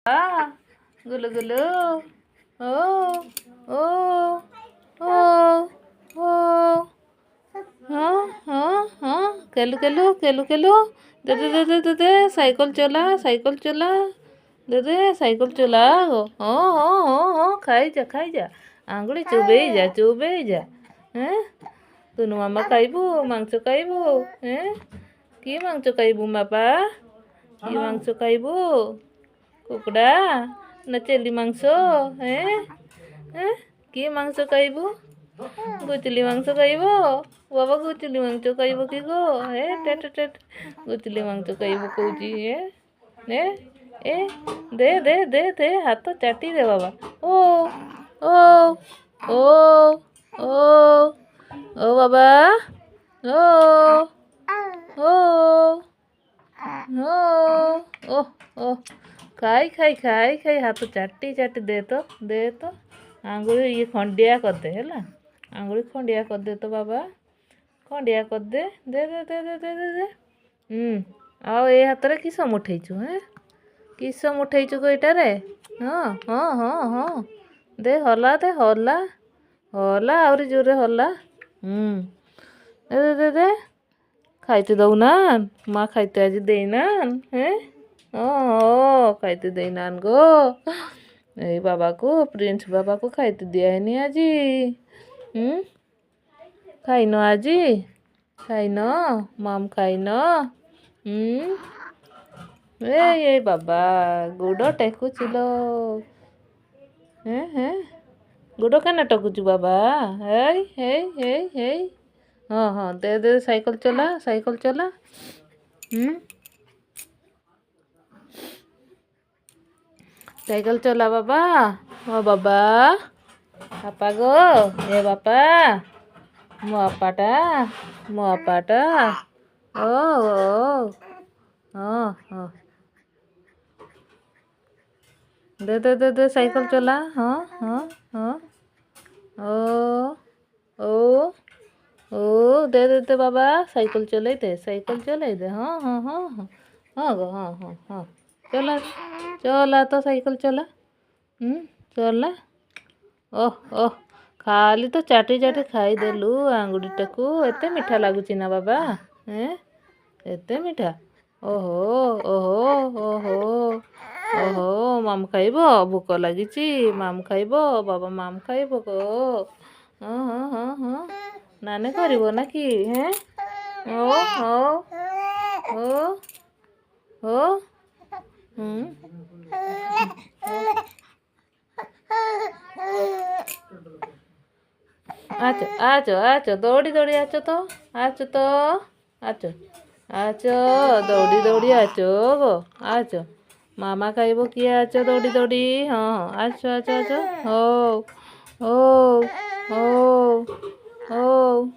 गुलु गुलु ओ ओ ओ ओ हाँ हाँ हाँ केलू केलू केलू केलू दे दे दे दे दे दे साइकिल चला दे दे साइकिल चला हो हो खाई जा आंगुड़ी चुबेई जा हैं तुनु मामा खाइबू मांस खाइबू हैं कि मांस खाइबू बापा कि मांस खाइबू कुकुड़ा ना चेली मांस हैं हैं कि मांस खाइबू गुचली मांस खाइबो बाबा गुचली मांस खाइबो कि गो हे टेट टेट गुचली मांस खाइबो कौची हे ए दे दे दे दे हाथ चाटी दे बाबा ओ ओ ओ ओ बाबा ओ ओ ओ ओ खाई हाथ चाटी दे तो आंगुली ये खंडिया कर दे है आंगुली खंडिया कर दे तो बाबा खंडिया कर दे दे दे दे दे दे दे दे आओ ये हाथ रे किस मुठेचु हैं किस मुठेचु को इटारे हाँ हाँ हाँ हाँ दे हला हला आउरी जोरे हला दे दे दे दे खाइते दौना माँ खाइते आज देना हैं खाइते देना गो ए बाबा को प्रिंस बाबा को खाइते दिया है नहीं आज खाइन आज खाइन माम खाइन ए बाबा गुड़ टेकुचिल हैं गुड़ क्या टकुचु बाबा है हाँ हाँ दे दे साइकिल चला साइकिल चला बाबा ओ बाबा पापा गो ए बापा मो अपाटा ओ हाँ हाँ दे दे दे दे साइकिल चला हाँ हाँ हाँ ओ ओ दे दे दे बाबा साइकिल चले दे हाँ हाँ हाँ हाँ हाँ गो हाँ हाँ हाँ चला तो साइकिल चला चला ओह ओह खाली तो चाटी खाईदेलु आंगुड़ीटा को एते मीठा लगुच ना बाबा एते मीठा ओहो ओहो ओहो ओहो माम खाइब भोक लगी माम खाइब बाबा माम खाइब गो हाँ हाँ हाँ हाँ नाने कर ना कि हैं ओ हो हो हो आचो दौड़ी आचो दौड़ी आचो गो आचो मामा खाइब किए आचो दौड़ी हाँ आचो हो हो हो हो